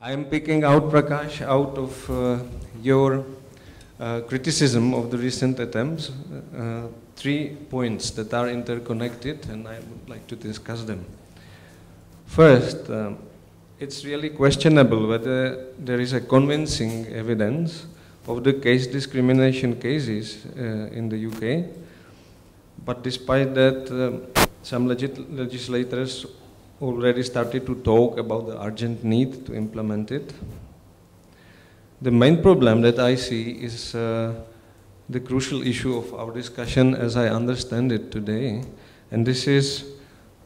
I am picking out, Prakash, out of your criticism of the recent attempts, 3 points that are interconnected, and I would like to discuss them. First, it's really questionable whether there is a convincing evidence of the caste discrimination cases in the UK, but despite that, some legislators already started to talk about the urgent need to implement it. The main problem that I see is the crucial issue of our discussion as I understand it today, and this is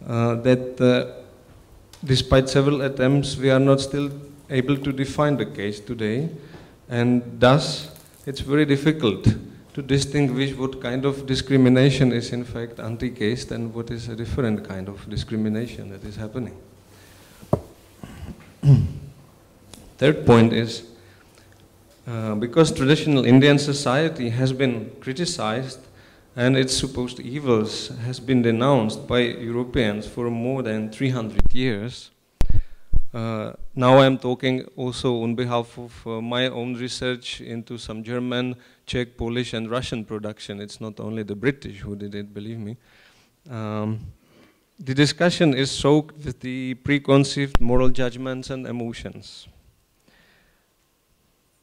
that despite several attempts, we are not still able to define the case today, and thus it's very difficult to distinguish what kind of discrimination is in fact anti-caste and what is a different kind of discrimination that is happening. Third point is, because traditional Indian society has been criticized and its supposed evils has been denounced by Europeans for more than 300 years, now I'm talking also on behalf of my own research into some German, Czech, Polish and Russian production. It's not only the British who did it, believe me. The discussion is soaked with the preconceived moral judgments and emotions.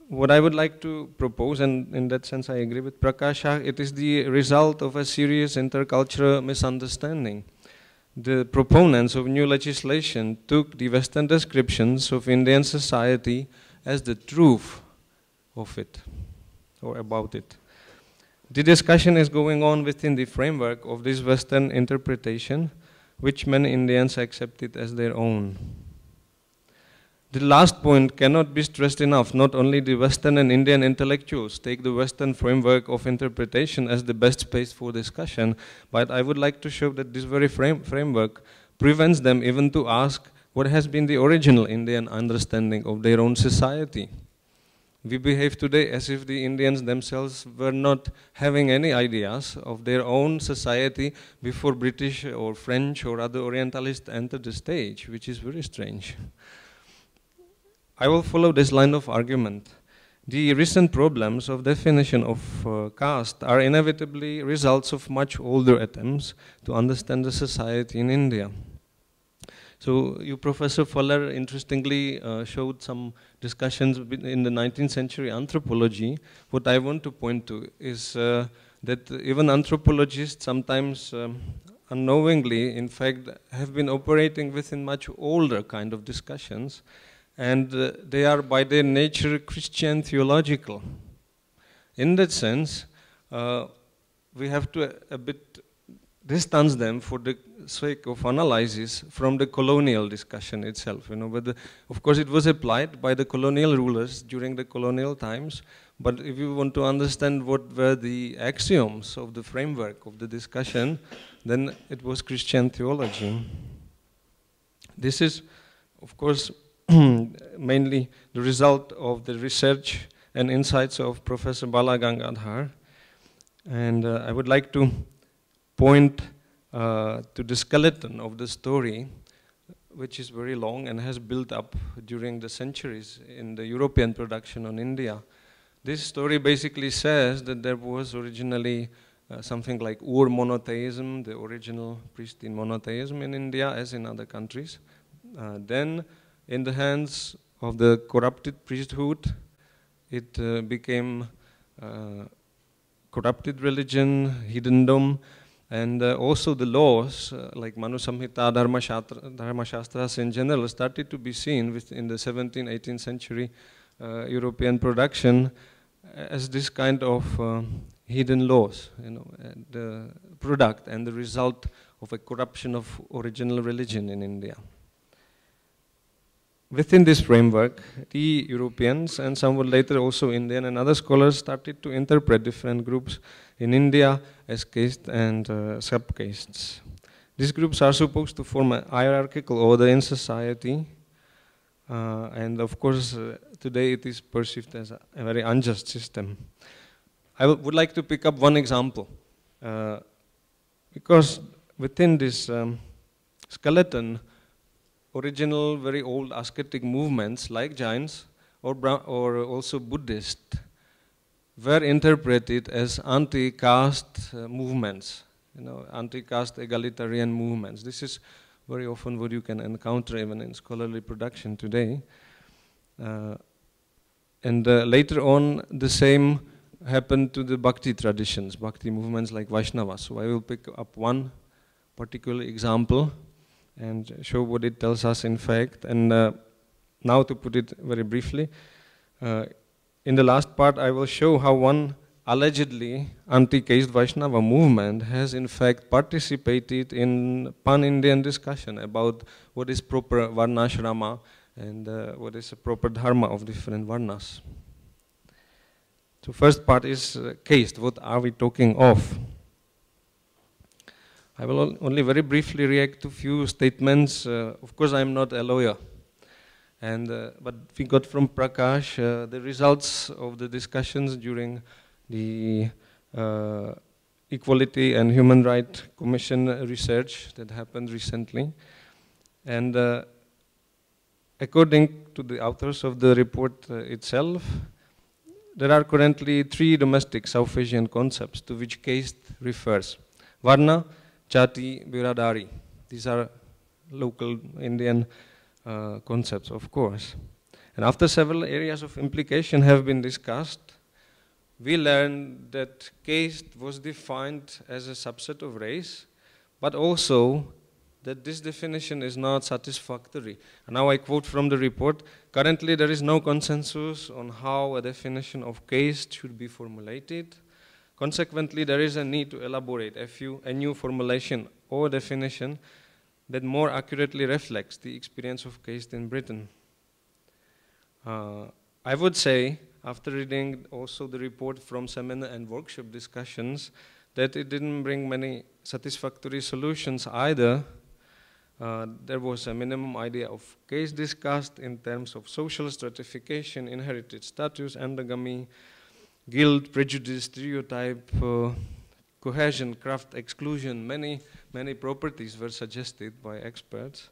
What I would like to propose, and in that sense I agree with Prakasha, it is the result of a serious intercultural misunderstanding. The proponents of new legislation took the Western descriptions of Indian society as the truth of it, or about it. The discussion is going on within the framework of this Western interpretation, which many Indians accepted as their own. The last point cannot be stressed enough. Not only the Western and Indian intellectuals take the Western framework of interpretation as the best space for discussion, but I would like to show that this very framework prevents them even to ask what has been the original Indian understanding of their own society. We behave today as if the Indians themselves were not having any ideas of their own society before British or French or other Orientalists entered the stage, which is very strange. I will follow this line of argument. The recent problems of definition of caste are inevitably results of much older attempts to understand the society in India. So you, Professor Fuller, interestingly showed some discussions in the 19th century anthropology. What I want to point to is that even anthropologists sometimes unknowingly, in fact, have been operating within much older kind of discussions, and they are by their nature Christian theological. In that sense, we have to a bit distance them for the sake of analysis from the colonial discussion itself. You know, but of course it was applied by the colonial rulers during the colonial times, but if you want to understand what were the axioms of the framework of the discussion, then it was Christian theology. This is, of course, mainly the result of the research and insights of Professor Bala Gangadhar. And I would like to point to the skeleton of the story, which is very long and has built up during the centuries in the European production on India. This story basically says that there was originally something like Ur-monotheism, the original pristine monotheism in India as in other countries. Then in the hands of the corrupted priesthood, it became corrupted religion, heathendom, and also the laws like Manu Samhita, Dharma Shastras in general started to be seen in the 17th, 18th century European production as this kind of hidden laws, you know, the product and the result of a corruption of original religion in India. Within this framework, the Europeans and somewhat later also Indian and other scholars started to interpret different groups in India as caste and sub-castes. These groups are supposed to form a hierarchical order in society, and of course today it is perceived as a very unjust system. I would like to pick up one example, because within this skeleton original, very old ascetic movements like Jains or also Buddhist were interpreted as anti-caste movements, anti-caste egalitarian movements. This is very often what you can encounter even in scholarly production today. And later on, the same happened to the Bhakti traditions, Bhakti movements like Vaishnava. So I will pick up one particular example and show what it tells us in fact. And now to put it very briefly, in the last part I will show how one allegedly anti-caste Vaishnava movement has in fact participated in pan-Indian discussion about what is proper Varnashrama and what is the proper dharma of different Varnas. So first part is caste. What are we talking of? I will only very briefly react to few statements. Of course, I am not a lawyer. And but we got from Prakash the results of the discussions during the Equality and Human Rights Commission research that happened recently. And according to the authors of the report itself, there are currently 3 domestic South Asian concepts to which caste refers. Varna, Jati, Biradari. These are local Indian concepts, of course. And after several areas of implication have been discussed, we learned that caste was defined as a subset of race, but also that this definition is not satisfactory. And now I quote from the report, currently there is no consensus on how a definition of caste should be formulated. Consequently, there is a need to elaborate a new formulation or definition that more accurately reflects the experience of caste in Britain. I would say, after reading also the report from seminar and workshop discussions, that it didn't bring many satisfactory solutions either. There was a minimum idea of caste discussed in terms of social stratification, inherited status, endogamy, guilt, prejudice, stereotype, cohesion, craft, exclusion. Many properties were suggested by experts.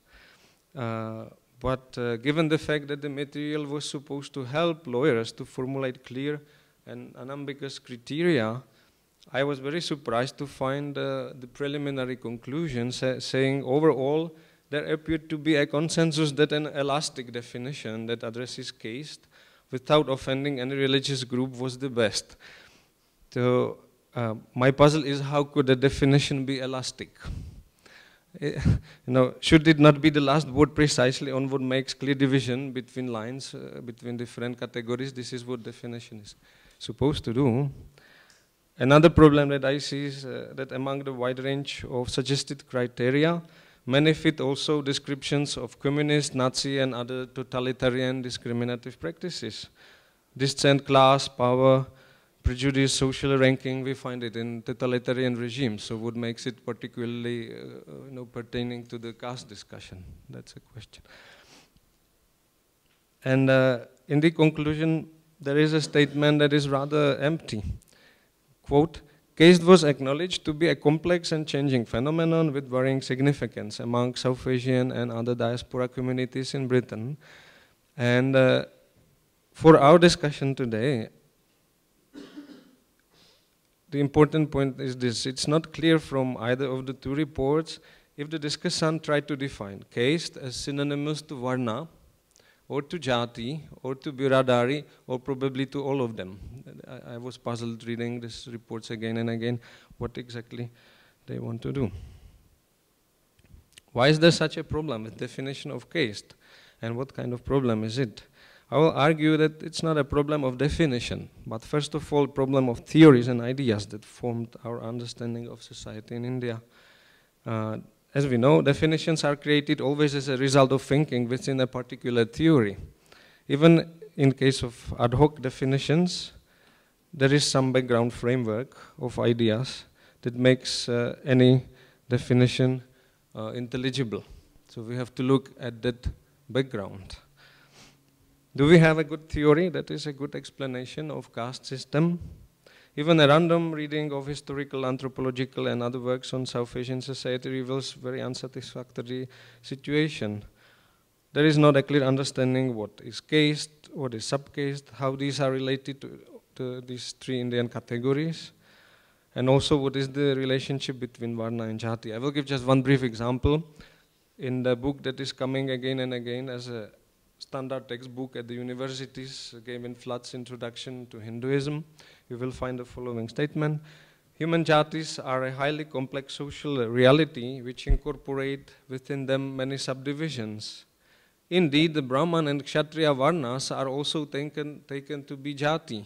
But given the fact that the material was supposed to help lawyers to formulate clear and unambiguous criteria, I was very surprised to find the preliminary conclusions saying overall there appeared to be a consensus that an elastic definition that addresses caste without offending any religious group was the best. So my puzzle is how could a definition be elastic? Should it not be the last word precisely on what makes clear division between lines, between different categories? This is what definition is supposed to do. Another problem that I see is that among the wide range of suggested criteria, many fit also descriptions of communist, Nazi, and other totalitarian discriminative practices. Descent, class, power, prejudice, social ranking, we find it in totalitarian regimes. So what makes it particularly pertaining to the caste discussion? That's a question. And in the conclusion, there is a statement that is rather empty. Quote, caste was acknowledged to be a complex and changing phenomenon with varying significance among South Asian and other diaspora communities in Britain. And for our discussion today, the important point is this. It's not clear from either of the 2 reports if the discussant tried to define caste as synonymous to Varna, or to Jati, or to Biradari, or probably to all of them. I was puzzled reading these reports again and again, what exactly they want to do. Why is there such a problem with definition of caste? And what kind of problem is it? I will argue that it's not a problem of definition, but first of all, problem of theories and ideas that formed our understanding of society in India. As we know, definitions are created always as a result of thinking within a particular theory. Even in case of ad hoc definitions, there is some background framework of ideas that makes any definition intelligible. So we have to look at that background. Do we have a good theory that is a good explanation of caste system? Even a random reading of historical, anthropological and other works on South Asian society reveals very unsatisfactory situation. there is not a clear understanding what is caste, what is sub-caste, how these are related to these three Indian categories, and also what is the relationship between Varna and Jati. I will give just one brief example. In the book that is coming again and again as a standard textbook at the universities, Gavin Flood's Introduction to Hinduism, you will find the following statement. Human jatis are a highly complex social reality which incorporate within them many subdivisions. Indeed, the Brahman and Kshatriya Varnas are also taken to be jati.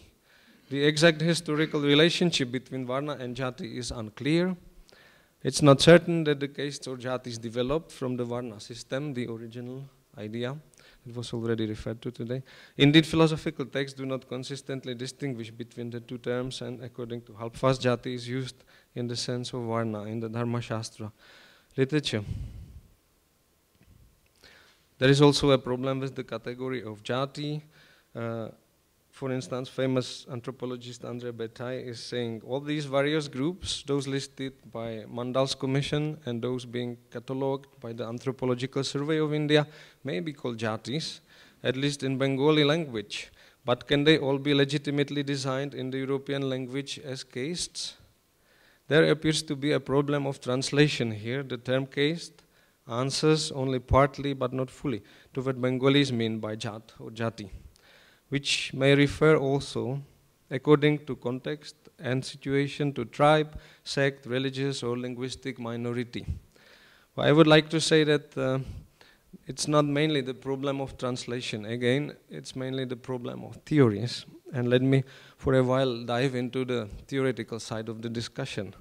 The exact historical relationship between Varna and Jati is unclear. It's not certain that the castes or jatis developed from the Varna system, the original idea. It was already referred to today. Indeed, philosophical texts do not consistently distinguish between the two terms, and according to Halpfas, Jati is used in the sense of Varna in the Dharma Shastra literature. There is also a problem with the category of Jati. For instance, famous anthropologist André Bataille is saying all these various groups, those listed by Mandal's Commission and those being catalogued by the Anthropological Survey of India, may be called jatis, at least in Bengali language. But can they all be legitimately designed in the European language as castes? There appears to be a problem of translation here. The term caste answers only partly but not fully to what Bengalis mean by jat or jati, which may refer also, according to context and situation, to tribe, sect, religious or linguistic minority. Well, I would like to say that it's not mainly the problem of translation. Again, it's mainly the problem of theories. And let me, for a while, dive into the theoretical side of the discussion.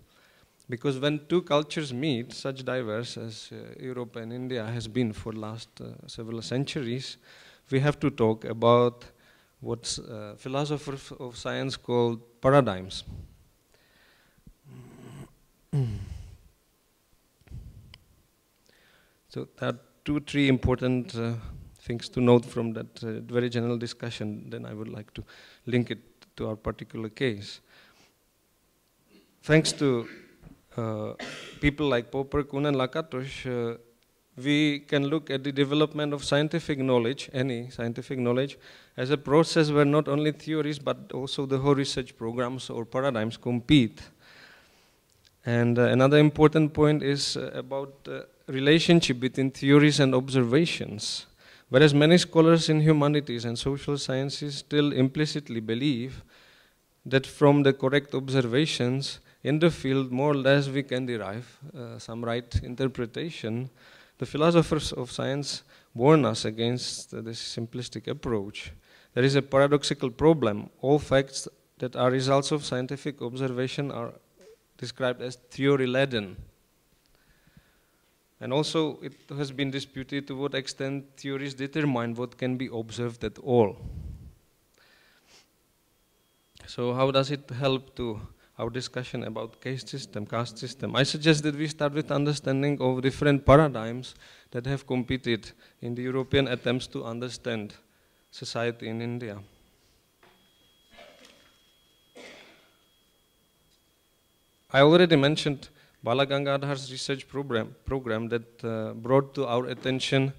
Because when two cultures meet, such diverse as Europe and India has been for the last several centuries, we have to talk about what philosophers of science call paradigms. So there are 2-3 important things to note from that very general discussion. Then I would like to link it to our particular case. Thanks to people like Popper, Kuhn and Lakatos, we can look at the development of scientific knowledge, any scientific knowledge, as a process where not only theories but also the whole research programs or paradigms compete. And another important point is about the relationship between theories and observations. Whereas many scholars in humanities and social sciences still implicitly believe that from the correct observations in the field, more or less we can derive some right interpretation. The philosophers of science warn us against this simplistic approach. There is a paradoxical problem. All facts that are results of scientific observation are described as theory-laden. And also it has been disputed to what extent theories determine what can be observed at all. So how does it help to our discussion about caste system? I suggest that we start with understanding of different paradigms that have competed in the European attempts to understand society in India. I already mentioned Bala Gangadhar's research program that brought to our attention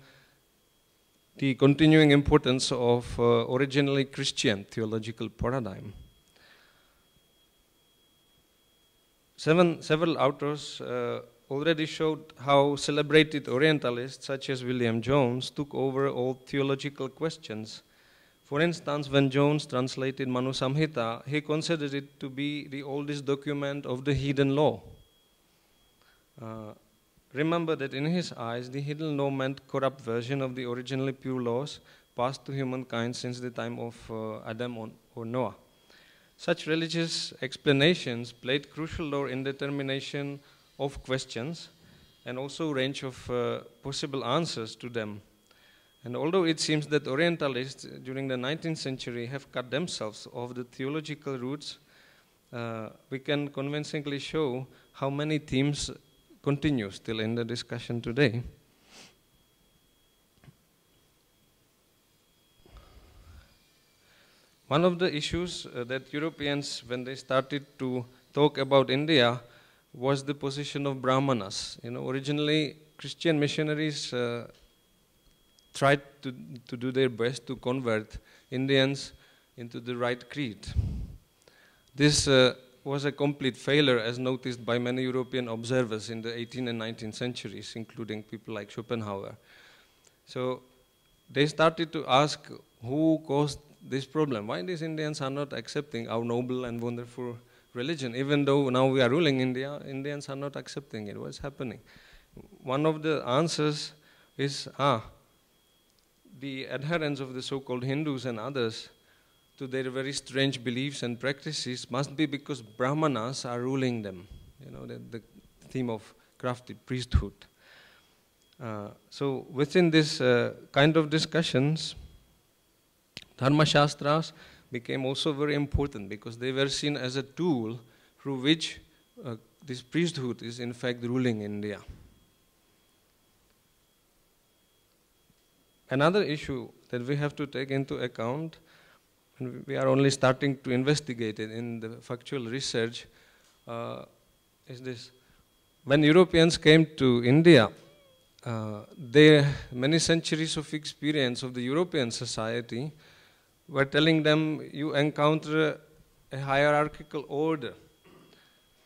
the continuing importance of originally Christian theological paradigm. Several authors already showed how celebrated Orientalists such as William Jones took over all theological questions. For instance, when Jones translated Manu Samhita, he considered it to be the oldest document of the hidden law. Remember that in his eyes, the hidden law meant corrupt version of the originally pure laws passed to humankind since the time of Adam or Noah. Such religious explanations played crucial role in determination of questions and also range of possible answers to them. And although it seems that Orientalists during the 19th century have cut themselves off the theological roots, we can convincingly show how many themes continue still in the discussion today. One of the issues that Europeans, when they started to talk about India, was the position of Brahmanas. Originally, Christian missionaries tried to do their best to convert Indians into the right creed. This was a complete failure, as noticed by many European observers in the 18th and 19th centuries, including people like Schopenhauer. So they started to ask who caused this problem. Why these Indians are not accepting our noble and wonderful religion? Even though now we are ruling India, Indians are not accepting it. What's happening? One of the answers is, the adherents of the so-called Hindus and others to their very strange beliefs and practices must be because Brahmanas are ruling them. You know, the theme of crafty priesthood. So within this kind of discussions, Dharma Shastras became also very important because they were seen as a tool through which this priesthood is in fact ruling India. Another issue that we have to take into account, and we are only starting to investigate it in the factual research, is this. When Europeans came to India, their many centuries of experience of the European society were telling them you encounter a hierarchical order.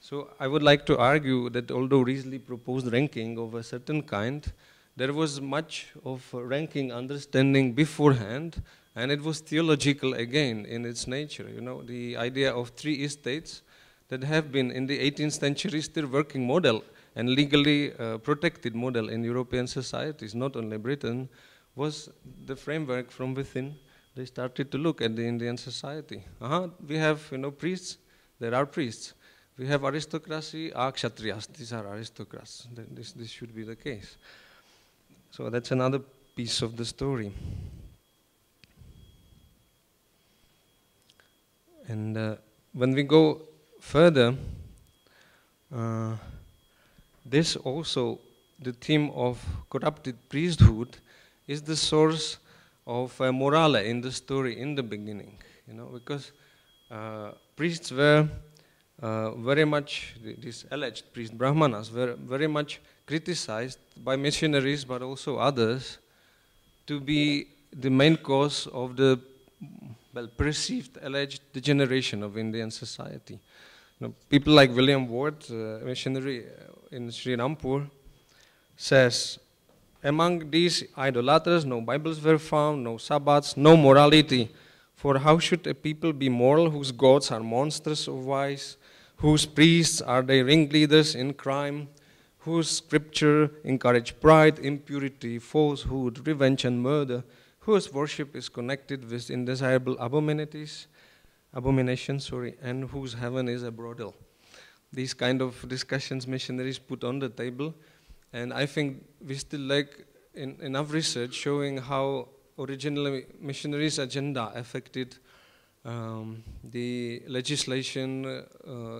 So I would like to argue that although Riesli proposed ranking of a certain kind, there was much of ranking understanding beforehand, and it was theological again in its nature. You know, the idea of 3 estates that have been in the 18th century still working model and legally protected model in European societies, not only Britain, was the framework from within. They started to look at the Indian society. We have, priests, there are priests. We have aristocracy, kshatriyas, these are aristocrats. This should be the case. So that's another piece of the story. And when we go further, this also, the theme of corrupted priesthood, is the source of morale in the story in the beginning. Because priests were very much, these alleged priests, Brahmanas, were very much criticized by missionaries, but also others, to be the main cause of the perceived alleged degeneration of Indian society. People like William Ward, missionary in Sri Rampur, says, among these idolaters, no Bibles were found, no Sabbats, no morality. For how should a people be moral whose gods are monsters of vice, whose priests are their ringleaders in crime, whose scripture encourage pride, impurity, falsehood, revenge and murder, whose worship is connected with indesirable abominations, and whose heaven is a brothel. These kind of discussions missionaries put on the table, and I think we still lack enough research showing how originally missionaries' agenda affected the legislation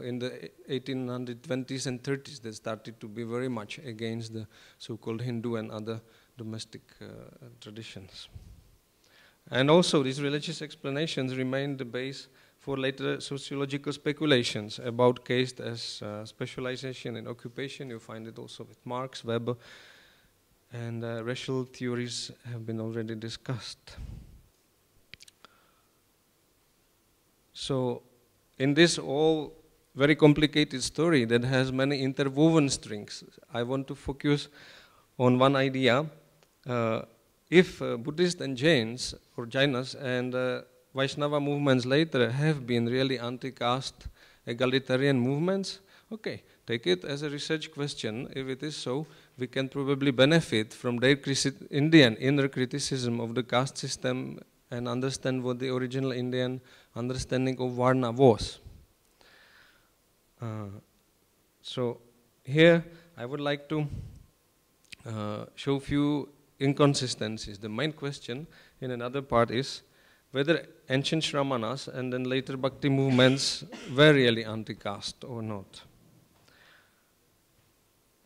in the 1820s and 30s that started to be very much against the so-called Hindu and other domestic traditions. And also these religious explanations remain the base for later sociological speculations about caste as specialization in occupation. You find it also with Marx, Weber, and racial theories have been already discussed. So in this all very complicated story that has many interwoven strings, I want to focus on one idea. If Buddhists and Jains, or Jainas, and Vaishnava movements later have been really anti-caste egalitarian movements, okay, take it as a research question. If it is so, we can probably benefit from their Indian inner criticism of the caste system and understand what the original Indian understanding of Varna was. So here I would like to show few inconsistencies. The main question in another part is whether ancient Shramanas and then later Bhakti movements were really anti-caste or not.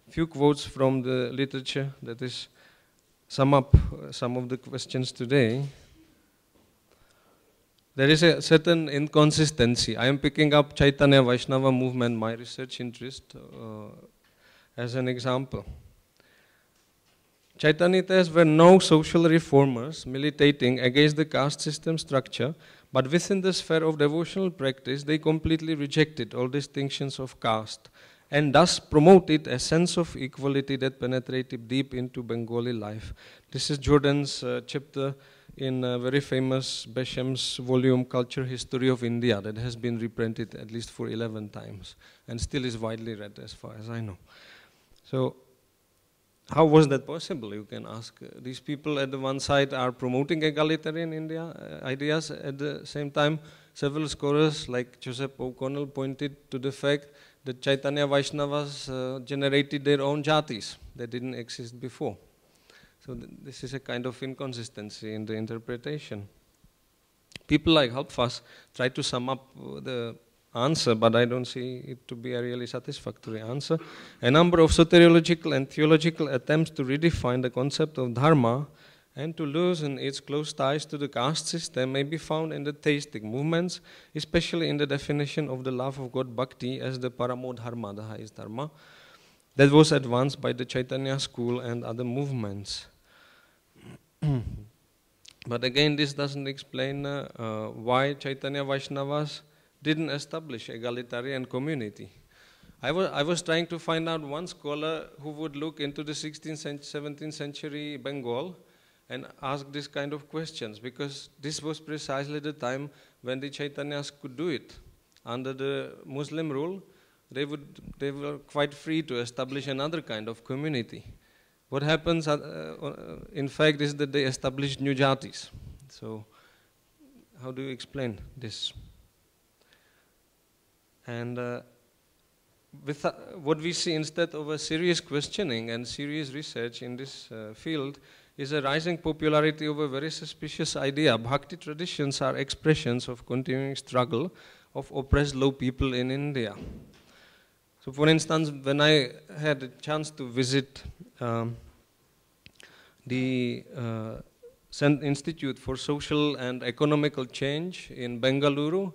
Few quotes from the literature that is sum up some of the questions today. There is a certain inconsistency. I am picking up Chaitanya Vaishnava movement, my research interest, as an example. Chaitanyas were no social reformers militating against the caste system structure, but within the sphere of devotional practice, they completely rejected all distinctions of caste and thus promoted a sense of equality that penetrated deep into Bengali life. This is Jordan's chapter in a very famous Besham's volume, Culture History of India, that has been reprinted at least for 11 times and still is widely read as far as I know. So, how was that possible, you can ask? These people at the one side are promoting egalitarian India ideas. At the same time, several scholars like Joseph O'Connell pointed to the fact that Chaitanya Vaishnavas generated their own jatis that didn't exist before. So this is a kind of inconsistency in the interpretation. People like Halpfas try to sum up the answer, but I don't see it to be a really satisfactory answer. A number of soteriological and theological attempts to redefine the concept of dharma and to loosen its close ties to the caste system may be found in the theistic movements, especially in the definition of the love of God Bhakti as the paramo dharma, the highest dharma, that was advanced by the Chaitanya school and other movements. But again, this doesn't explain why Chaitanya Vaishnavas didn't establish egalitarian community. I was trying to find out one scholar who would look into the 16th and 17th century Bengal and ask this kind of questions, because this was precisely the time when the Chaitanyas could do it. Under the Muslim rule, they were quite free to establish another kind of community. What happens, in fact, is that they established new jatis. So, how do you explain this? And what we see instead of a serious questioning and serious research in this field is a rising popularity of a very suspicious idea. Bhakti traditions are expressions of continuing struggle of oppressed low people in India. So for instance, when I had a chance to visit the Institute for Social and Economical Change in Bengaluru,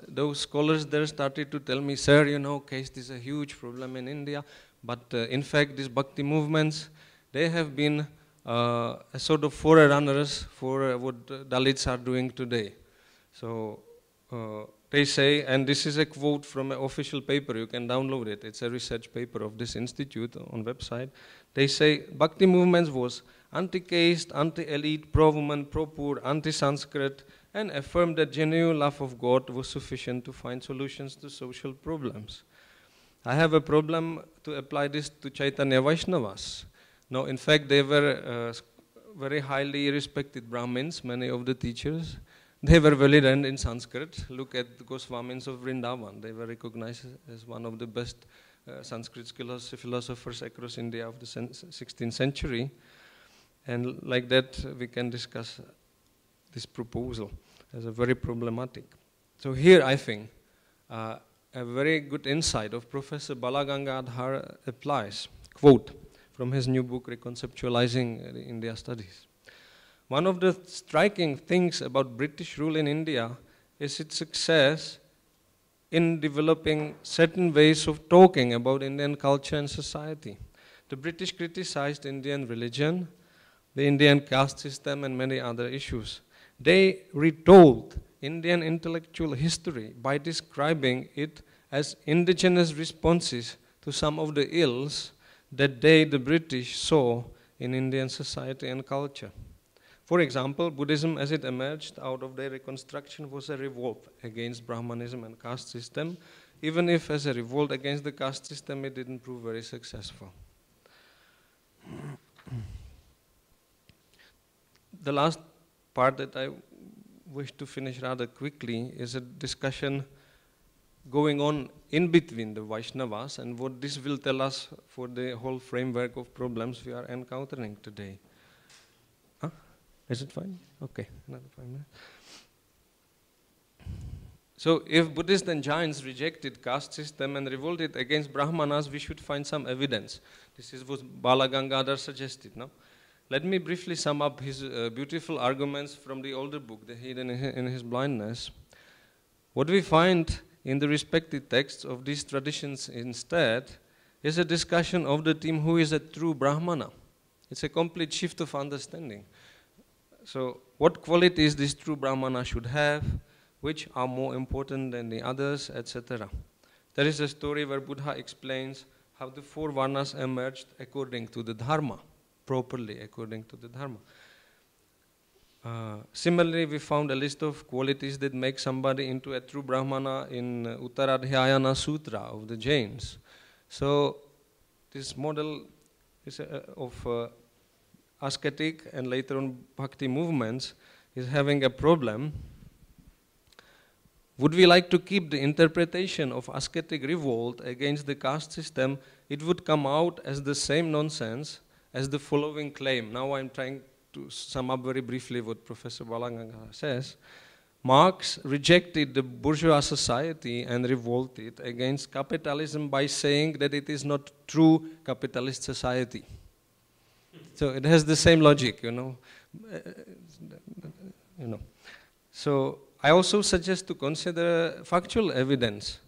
those scholars there started to tell me, sir, you know, caste is a huge problem in India, but in fact these Bhakti movements, they have been a sort of forerunners for what Dalits are doing today. So they say, and this is a quote from an official paper, you can download it, it's a research paper of this institute on website. They say Bhakti movements was anti-caste, anti-elite, pro-woman, pro-poor, anti-Sanskrit, and affirmed that genuine love of God was sufficient to find solutions to social problems. I have a problem to apply this to Chaitanya Vaishnavas. Now, in fact, they were very highly respected Brahmins, many of the teachers. They were well learned in Sanskrit. Look at the Goswamis of Vrindavan. They were recognized as one of the best Sanskrit philosophers across India of the 16th century. And like that, we can discuss this proposal as a very problematic. So here, I think, a very good insight of Professor Balagangadhar applies. Quote from his new book, Reconceptualizing India Studies. One of the striking things about British rule in India is its success in developing certain ways of talking about Indian culture and society. The British criticized Indian religion, the Indian caste system, and many other issues. They retold Indian intellectual history by describing it as indigenous responses to some of the ills that they, the British, saw in Indian society and culture. For example, Buddhism as it emerged out of their reconstruction was a revolt against Brahmanism and caste system, even if as a revolt against the caste system it didn't prove very successful. The last part that I wish to finish rather quickly is a discussion going on in between the Vaishnavas and what this will tell us for the whole framework of problems we are encountering today. Huh? Is it fine? Okay, another 5 minutes. So if Buddhists and Jains rejected caste system and revolted against Brahmanas, we should find some evidence. This is what Balagangadhar suggested. No? Let me briefly sum up his beautiful arguments from the older book, The Heathen in His Blindness. What we find in the respective texts of these traditions instead is a discussion of the theme, who is a true Brahmana? It's a complete shift of understanding. So what qualities this true Brahmana should have, which are more important than the others, etc. There is a story where Buddha explains how the 4 Varnas emerged according to the Dharma, properly according to the Dharma. Similarly, we found a list of qualities that make somebody into a true Brahmana in Uttaradhyayana Sutra of the Jains. So this model is of ascetic and later on Bhakti movements is having a problem. Would we like to keep the interpretation of ascetic revolt against the caste system? It would come out as the same nonsense as the following claim. Now I'm trying to sum up very briefly what Professor Balanganga says. Marx rejected the bourgeois society and revolted against capitalism by saying that it is not true capitalist society. So it has the same logic, you know. So I also suggest to consider factual evidence.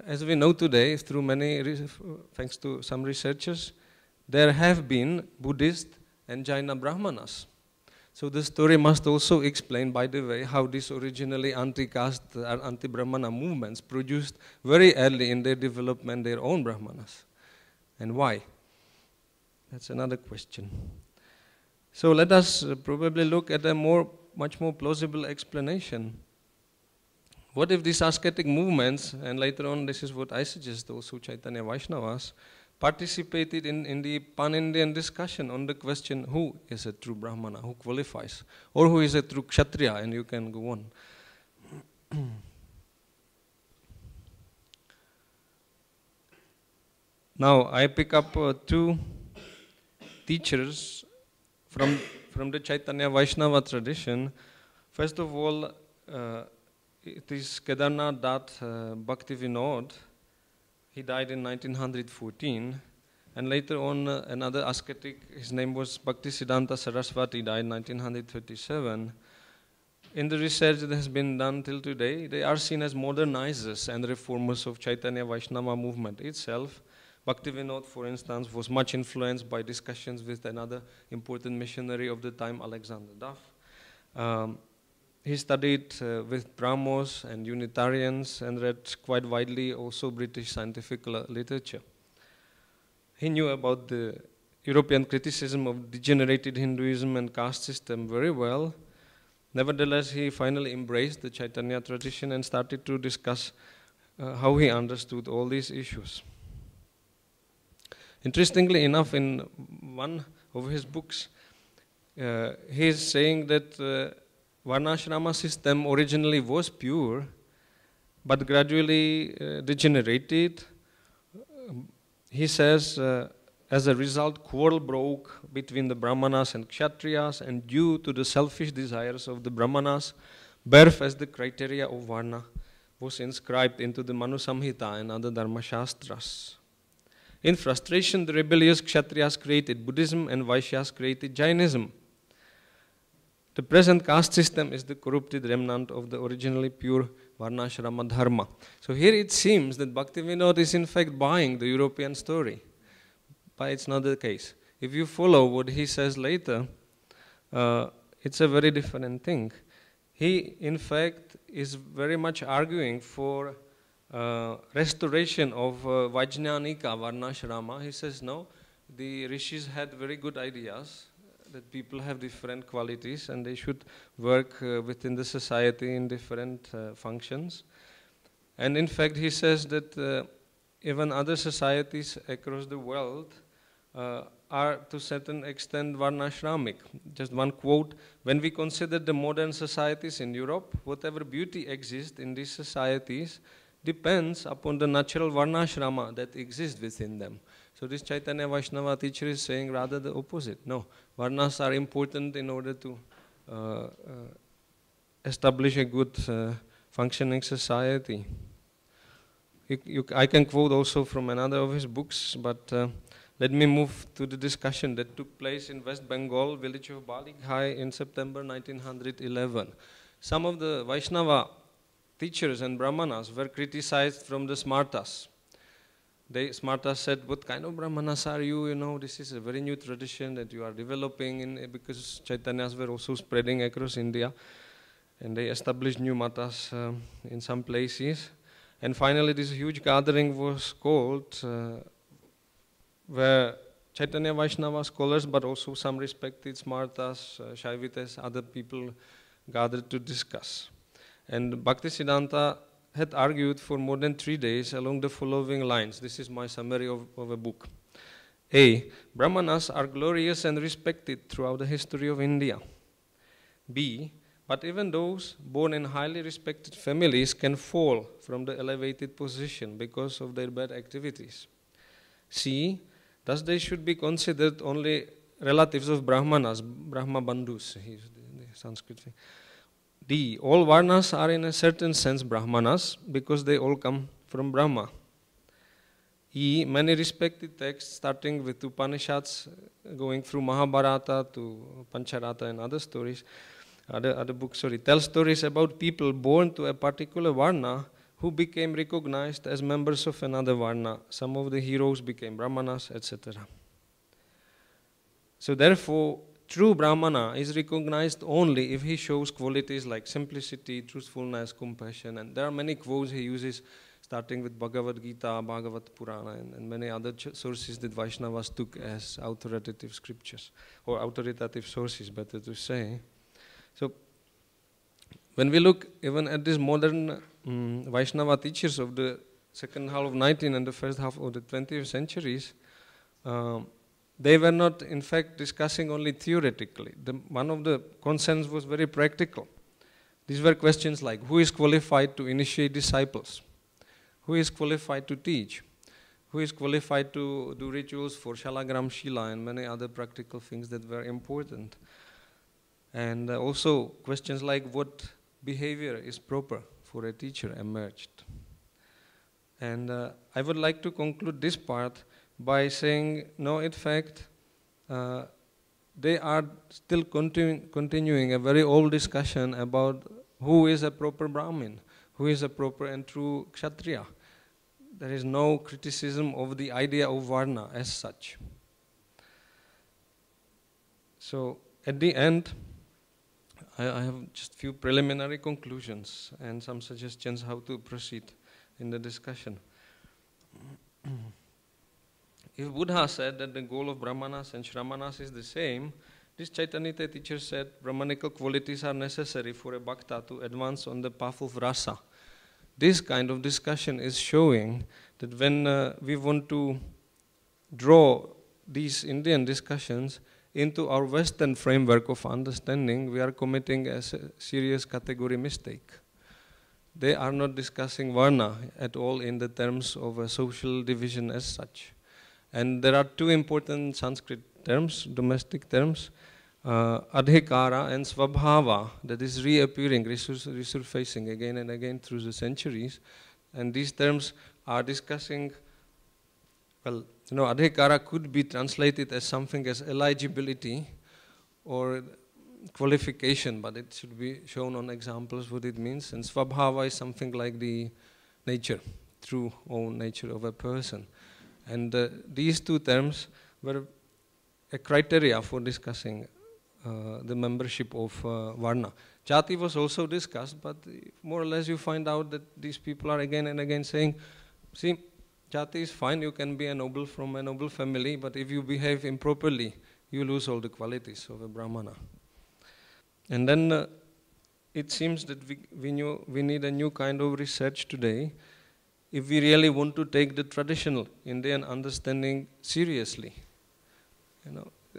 As we know today, through thanks to some researchers, there have been Buddhist and Jaina Brahmanas. So the story must also explain, by the way, how these originally anti-caste, anti-Brahmana movements produced very early in their development their own Brahmanas. And why? That's another question. So let us probably look at a much more plausible explanation. What if these ascetic movements, and later on this is what I suggest also, Chaitanya Vaishnavas, participated in the pan-Indian discussion on the question who is a true Brahmana, who qualifies, or who is a true Kshatriya, and you can go on. Now I pick up 2 teachers from the Chaitanya Vaishnava tradition. First of all, it is Kedarnath Dutt Bhakti Vinod. He died in 1914, and later on another ascetic, his name was Bhaktisiddhanta Saraswati, died in 1937. In the research that has been done till today, they are seen as modernizers and reformers of Chaitanya Vaishnava movement itself. Bhakti Vinod, for instance, was much influenced by discussions with another important missionary of the time, Alexander Duff. He studied with Brahmos and Unitarians and read quite widely also British scientific literature. He knew about the European criticism of degenerated Hinduism and caste system very well. Nevertheless, he finally embraced the Chaitanya tradition and started to discuss how he understood all these issues. Interestingly enough, in one of his books, he is saying that Varnashrama system originally was pure, but gradually degenerated. He says, as a result, quarrel broke between the Brahmanas and Kshatriyas, and due to the selfish desires of the Brahmanas, birth as the criteria of Varna was inscribed into the Manu Samhita and other Dharma Shastras. In frustration, the rebellious Kshatriyas created Buddhism and Vaishyas created Jainism. The present caste system is the corrupted remnant of the originally pure Varnashrama Dharma. So here it seems that Bhaktivinoda is in fact buying the European story, but it's not the case. If you follow what he says later, it's a very different thing. He in fact is very much arguing for restoration of Vajnanika Varnashrama. He says no, the rishis had very good ideas, that people have different qualities and they should work within the society in different functions. And in fact, he says that even other societies across the world are to a certain extent Varnashramic. Just one quote, when we consider the modern societies in Europe, whatever beauty exists in these societies depends upon the natural Varnashrama that exists within them. So this Chaitanya Vaishnava teacher is saying rather the opposite. No, Varnas are important in order to establish a good functioning society. I can quote also from another of his books, but let me move to the discussion that took place in West Bengal, village of Balighai in September 1911. Some of the Vaishnava teachers and Brahmanas were criticized from the Smartas. Smarta said, what kind of Brahmanas are you? You know, this is a very new tradition that you are developing because Chaitanyas were also spreading across India. And they established new matas in some places. And finally, this huge gathering was called where Chaitanya Vaishnava scholars, but also some respected Smartas, Shaivites, other people gathered to discuss. And Bhaktisiddhanta had argued for more than 3 days along the following lines. This is my summary of a book. A. Brahmanas are glorious and respected throughout the history of India. B. But even those born in highly respected families can fall from the elevated position because of their bad activities. C. Thus they should be considered only relatives of Brahmanas, Brahma Bandhus, the Sanskrit thing. D. All Varnas are in a certain sense Brahmanas because they all come from Brahma. E. Many respected texts starting with Upanishads, going through Mahabharata to Pancharata and other stories, other books, tell stories about people born to a particular Varna who became recognized as members of another Varna. Some of the heroes became Brahmanas, etc. So therefore, true Brahmana is recognized only if he shows qualities like simplicity, truthfulness, compassion, and there are many quotes he uses starting with Bhagavad Gita, Bhagavad Purana, and many other sources that Vaishnavas took as authoritative scriptures, or authoritative sources, better to say. So, when we look even at these modern Vaishnava teachers of the second half of 19th and the first half of the 20th centuries, they were not, in fact, discussing only theoretically. One of the concerns was very practical. These were questions like, who is qualified to initiate disciples? Who is qualified to teach? Who is qualified to do rituals for Shalagram Shila and many other practical things that were important? And also questions like what behavior is proper for a teacher emerged. And I would like to conclude this part by saying, no, in fact, they are still continuing a very old discussion about who is a proper Brahmin, who is a proper and true Kshatriya. There is no criticism of the idea of Varna as such. So, at the end, I have just few preliminary conclusions and some suggestions how to proceed in the discussion. If Buddha said that the goal of Brahmanas and Shramanas is the same, this Chaitanita teacher said Brahmanical qualities are necessary for a bhakta to advance on the path of rasa. This kind of discussion is showing that when we want to draw these Indian discussions into our Western framework of understanding, we are committing a serious category mistake. They are not discussing Varna at all in the terms of a social division as such. And there are two important Sanskrit terms, domestic terms, adhikara and svabhava, that is reappearing, resurfacing again and again through the centuries. And these terms are discussing, well, adhikara could be translated as something as eligibility or qualification, but it should be shown on examples what it means. And svabhava is something like the nature, true own nature of a person. And these two terms were a criteria for discussing the membership of Varna. Jati was also discussed, but more or less you find out that these people are again and again saying, see, Jati is fine, you can be a noble from a noble family, but if you behave improperly, you lose all the qualities of a Brahmana. And then it seems that we need a new kind of research today if we really want to take the traditional Indian understanding seriously.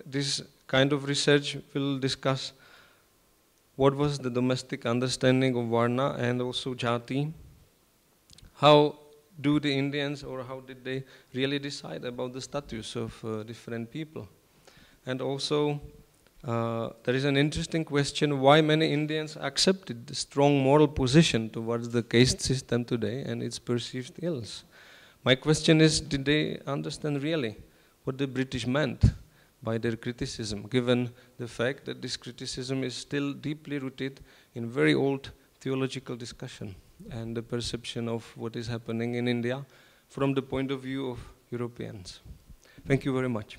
This kind of research will discuss what was the domestic understanding of Varna and also Jati, how do the Indians, or how did they really decide about the status of different people? And also, there is an interesting question why many Indians accepted the strong moral position towards the caste system today and its perceived ills. My question is, did they understand really what the British meant by their criticism, given the fact that this criticism is still deeply rooted in very old theological discussion and the perception of what is happening in India from the point of view of Europeans. Thank you very much.